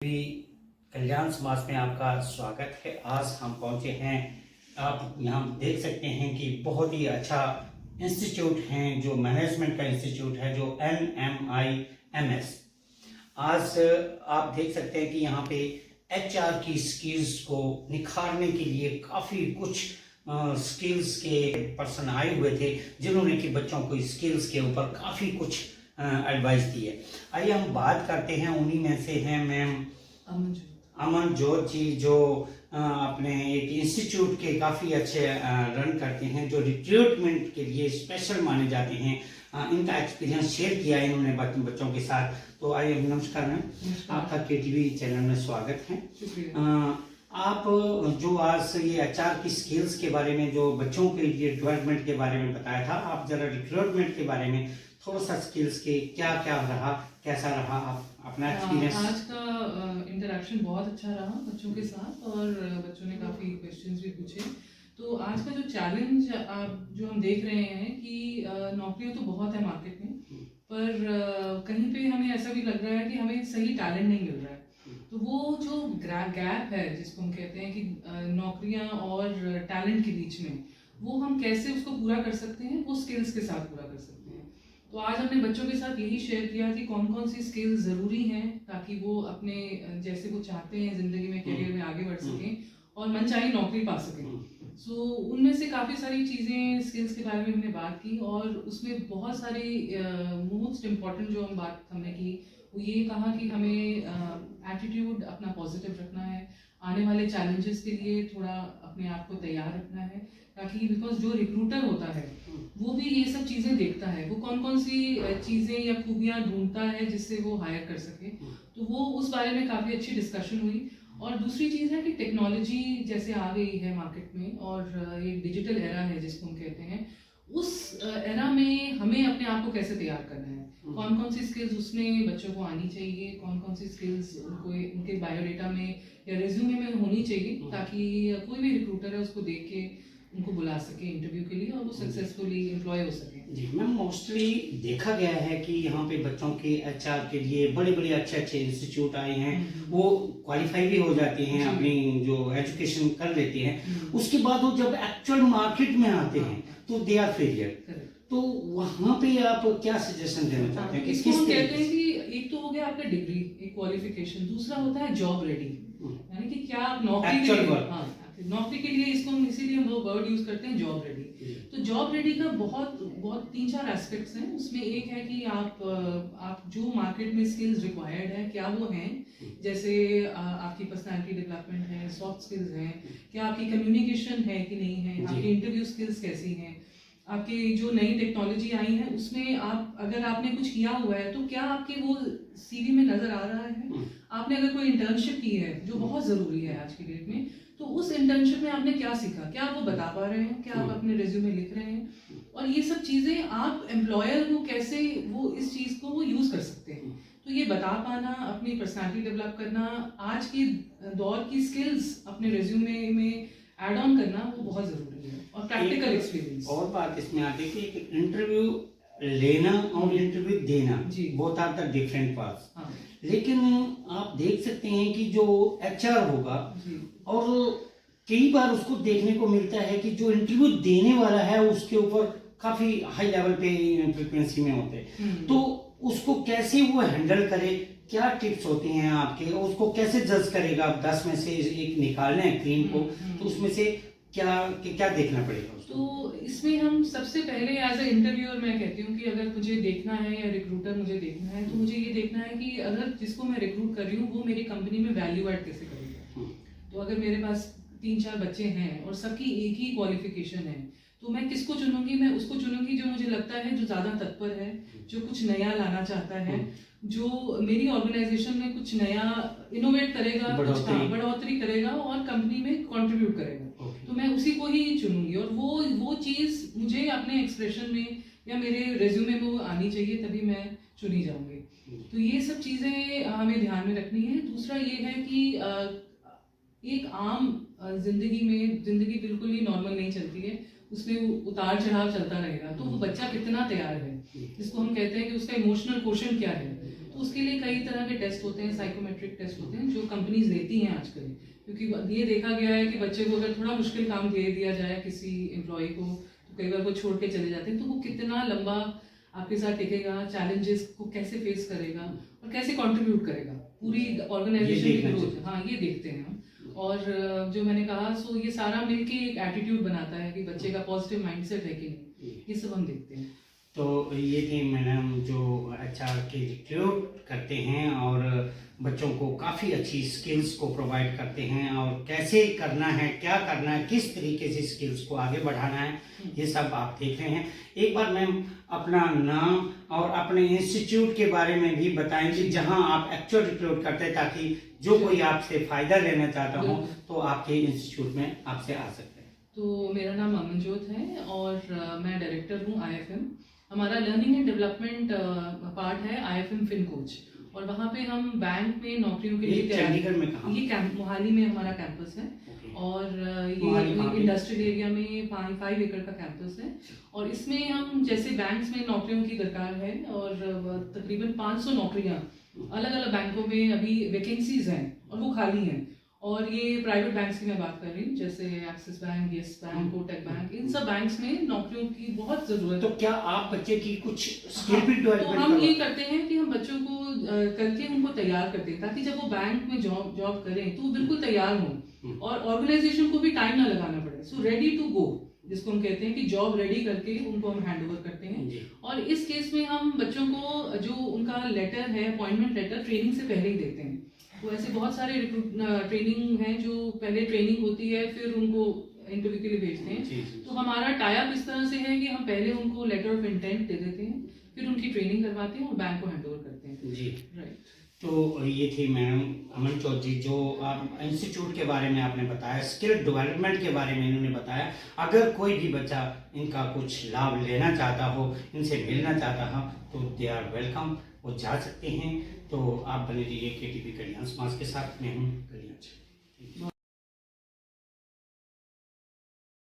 भी कल्याण समाज में आपका स्वागत है। आज हम पहुंचे हैं, आप यहाँ देख सकते हैं कि बहुत ही अच्छा इंस्टीट्यूट है, जो मैनेजमेंट का इंस्टीट्यूट है, जो NMIMS। आज आप देख सकते हैं कि यहाँ पे HR की स्किल्स को निखारने के लिए काफ़ी कुछ स्किल्स के पर्सन आए हुए थे, जिन्होंने कि बच्चों को स्किल्स के ऊपर काफ़ी कुछ एडवाइस दी है। आइए हम बात करते हैं, उन्हीं में से हैं मैम अमनजोत जी, जो अपने एक इंस्टीट्यूट के काफ़ी अच्छे रन करते हैं, जो रिक्रूटमेंट के लिए स्पेशल माने जाते हैं। इनका एक्सपीरियंस शेयर किया है इन्होंने बच्चों के साथ। तो आइए, नमस्कार मैम, आपका KTV चैनल में स्वागत है। आप जो आज ये HR की स्किल्स के बारे में, जो बच्चों के लिए डेवलपमेंट के बारे में बताया था, आप जरा रिक्रूटमेंट के बारे में थोड़ा सा स्किल्स के क्या रहा, कैसा रहा, आप अपना एक्सपीरियंस। आज का इंटरेक्शन बहुत अच्छा रहा बच्चों के साथ, और बच्चों ने काफ़ी क्वेश्चंस भी पूछे। तो आज का जो चैलेंज जो हम देख रहे हैं कि नौकरियां तो बहुत है मार्केट में, पर कहीं पे हमें ऐसा भी लग रहा है कि हमें सही टैलेंट नहीं मिल रहा है। तो वो जो गैप है, जिसको हम कहते हैं कि नौकरियां और टैलेंट के बीच में, वो हम कैसे उसको पूरा कर सकते हैं, वो स्किल्स के साथ पूरा कर सकते हैं। तो आज हमने बच्चों के साथ यही शेयर किया कि कौन कौन सी स्किल्स ज़रूरी हैं, ताकि वो अपने जैसे वो चाहते हैं ज़िंदगी में, करियर में आगे बढ़ सकें और मनचाही नौकरी पा सकें। सो उनमें से काफ़ी सारी चीज़ें, स्किल्स के बारे में हमने बात की, और उसमें बहुत सारी मोस्ट इम्पॉर्टेंट जो हमने की, वो ये कहा कि हमें एटीट्यूड अपना पॉजिटिव रखना है, आने वाले चैलेंजेस के लिए थोड़ा अपने आप को तैयार रखना है, ताकि बिकॉज जो रिक्रूटर होता है वो भी ये सब चीज़ें देखता है, वो कौन कौन सी चीज़ें या खूबियाँ ढूंढता है जिससे वो हायर कर सके। तो वो उस बारे में काफ़ी अच्छी डिस्कशन हुई। और दूसरी चीज़ है कि टेक्नोलॉजी जैसे आ गई है मार्केट में, और ये डिजिटल एरा है जिसको हम कहते हैं, उस एरा में हमें अपने आप को कैसे तैयार करना है, कौन कौन सी स्किल्स उसमें बच्चों को आनी चाहिए, कौन कौन सी स्किल्स उनको उनके बायोडेटा में या रिज्यूमे में होनी चाहिए, ताकि कोई भी रिक्रूटर है उसको देख के उनको बुला सके इंटरव्यू के लिए, और वो सक्सेसफुली एम्प्लॉय हो सके। जी मैम, मोस्टली देखा गया है कि यहाँ पे बच्चों के HR के लिए बड़े बड़े अच्छे इंस्टीट्यूट आए हैं, वो क्वालिफाई भी हो जाते हैं, अपनी जो एजुकेशन कर लेते हैं, उसके बाद वो जब एक्चुअल मार्केट में आते हैं तो दे आर फेलियर। तो वहाँ पे आप क्या सजेशन देना चाहते हैं? इसको हम कहते हैं कि एक तो हो गया आपका डिग्री, एक क्वालिफिकेशन, दूसरा होता है जॉब रेडी, यानी कि क्या आप नौकरी के लिए, इसको हम इसीलिए हम वर्ड यूज करते हैं जॉब रेडी। तो जॉब रेडी का बहुत 3-4 एस्पेक्ट्स हैं। उसमें एक है कि आप जो मार्केट में स्किल्स रिक्वायर्ड है क्या वो हैं, जैसे आपकी पर्सनालिटी डेवलपमेंट है, सॉफ्ट स्किल्स हैं, क्या आपकी कम्युनिकेशन है कि नहीं है, आपकी इंटरव्यू स्किल्स कैसी हैं, आपकी जो नई टेक्नोलॉजी आई है उसमें आप अगर आपने कुछ किया हुआ है तो क्या आपके वो CV में नजर आ रहा है, आपने अगर कोई इंटर्नशिप की है जो बहुत ज़रूरी है आज की डेट में, तो उस इंटर्नशिप में आपने क्या सीखा, क्या आप वो बता पा रहे हैं, क्या आप अपने रिज्यूमे लिख रहे हैं, और ये सब चीज़ें आप एम्प्लॉयर को कैसे वो इस चीज़ को वो यूज़ कर सकते हैं। तो ये बता पाना, अपनी पर्सनालिटी डेवलप करना, आज की दौर की स्किल्स अपने रिज्यूमे में ऐड ऑन करना, वो बहुत ज़रूरी है, और प्रैक्टिकल एक्सपीरियंस। और बात इसमें आती है कि इंटरव्यू लेना और इंटरव्यू देना, both are the different parts. लेकिन आप देख सकते हैं कि जो HR होगा, और कई बार उसको देखने को मिलता है कि जो इंटरव्यू देने वाला है उसके ऊपर काफी हाई लेवल पे फ्रीक्वेंसी में होते हैं, तो उसको कैसे वो हैंडल करे, क्या टिप्स होते हैं आपके, उसको कैसे जज करेगा? 10 में से एक निकालना है क्रीम को, तो उसमें से क्या देखना पड़ेगा उसको? तो इसमें हम सबसे पहले एज ए इंटरव्यूअर मैं कहती हूँ कि अगर मुझे देखना है या रिक्रूटर मुझे देखना है, तो मुझे ये देखना है कि अगर जिसको मैं रिक्रूट कर रही हूँ वो मेरी कंपनी में वैल्यू ऐड कैसे करेगा। तो अगर मेरे पास 3-4 बच्चे हैं और सबकी एक ही क्वालिफिकेशन है, तो मैं किसको चुनूंगी? मैं उसको चुनूंगी जो मुझे लगता है जो ज़्यादा तत्पर है, जो कुछ नया लाना चाहता है, जो मेरी ऑर्गेनाइजेशन में कुछ नया इनोवेट करेगा, बढ़ोतरी करेगा और कंपनी में कंट्रीब्यूट करेगा। तो मैं उसी को ही चुनूंगी, और वो चीज़ मुझे अपने एक्सप्रेशन में या मेरे रेज्यूमे में वो आनी चाहिए, तभी मैं चुनी जाऊंगी। तो ये सब चीज़ें हमें ध्यान में रखनी है। दूसरा ये है कि एक आम जिंदगी बिल्कुल ही नॉर्मल नहीं चलती है, उसमें उतार चढ़ाव चलता रहेगा। तो वो बच्चा कितना तैयार है, जिसको हम कहते हैं कि उसका इमोशनल क्वोशंट क्या है, तो उसके लिए कई तरह के टेस्ट होते हैं, साइकोमेट्रिक टेस्ट होते हैं जो कंपनीज लेती हैं आजकल, क्योंकि ये देखा गया है कि बच्चे को अगर थोड़ा मुश्किल काम दे दिया जाए किसी एम्प्लॉय को, तो कई बार वो छोड़ के चले जाते हैं, तो वो कितना लंबा आपके साथ टिकेगा, चैलेंजेस को कैसे फेस करेगा और कैसे कंट्रीब्यूट करेगा पूरी ऑर्गेनाइजेशन की ग्रोथ। हाँ, ये देखते हैं हम। और जो मैंने कहा, सो ये सारा मिलके एक एटीट्यूड बनाता है कि बच्चे का पॉजिटिव माइंडसेट है कि नहीं, ये सब हम देखते हैं। तो ये थी मैडम जो HR के रिक्रूट करते हैं और बच्चों को काफ़ी अच्छी स्किल्स को प्रोवाइड करते हैं, और कैसे करना है, क्या करना है, किस तरीके से स्किल्स को आगे बढ़ाना है, ये सब आप देख रहे हैं। एक बार मैम अपना नाम और अपने इंस्टीट्यूट के बारे में भी बताएंगे जहां आप एक्चुअल रिक्रूट करते हैं, ताकि जो कोई आपसे फ़ायदा लेना चाहता हो तो आपके इंस्टीट्यूट में आपसे आ सकते हैं। तो मेरा नाम अमनजोत है और मैं डायरेक्टर हूँ IFM। हमारा लर्निंग एंड डेवलपमेंट पार्ट है IFM फिन कोच, और वहाँ पे हम बैंक में नौकरियों के लिए चंडीगढ़ में कहाँ? ये मोहाली में हमारा कैंपस है। और ये इंडस्ट्रियल एरिया में 5 एकड़ का कैंपस है, और इसमें हम जैसे बैंक्स में नौकरियों की दरकार है, और तकरीबन 500 नौकरियां अलग अलग बैंकों में अभी वैकेंसीज हैं और वो खाली हैं। और ये प्राइवेट बैंक्स की मैं बात कर रही हूँ, जैसे Axis bank, Yes bank, Kotak bank, इन सब बैंक्स में नौकरियों की बहुत जरूरत है। तो क्या आप बच्चे की कुछ स्किल भी डेवलपमेंट? तो हम ये करते हैं कि हम बच्चों को करके उनको तैयार करते हैं, ताकि जब वो बैंक में जॉब करें तो वो बिल्कुल तैयार हों और ऑर्गेनाइजेशन को भी टाइम ना लगाना पड़े। सो रेडी टू गो, जिसको हम कहते हैं कि जॉब रेडी करके उनको हम हैंड ओवर करते हैं। और इस केस में हम बच्चों को जो उनका लेटर है, अपॉइंटमेंट लेटर, ट्रेनिंग से पहले ही देते हैं। तो ऐसे बहुत सारे ट्रेनिंग हैं जो पहले ट्रेनिंग होती है, फिर उनको इंटरव्यू के लिए भेजते हैं। तो हमारा टाई अप इस तरह से है कि हम पहले उनको लेटर ऑफ इंटेंट दे देते हैं, फिर उनकी ट्रेनिंग करवाते हैं और बैंक को हैंड ओवर करते हैं। जी, राइट। तो ये थी मैडम अमनजोत जी, जो आप इंस्टीट्यूट के बारे में आपने बताया, स्किल डेवलपमेंट के बारे में इन्होंने बताया। अगर कोई भी बच्चा इनका कुछ लाभ लेना चाहता हो, इनसे मिलना चाहता हो, तो दे आर वेलकम, वो जा सकते हैं। तो आप बने रहिए KTV कल्याण समाज के साथ। मैं हूँ कल्याण।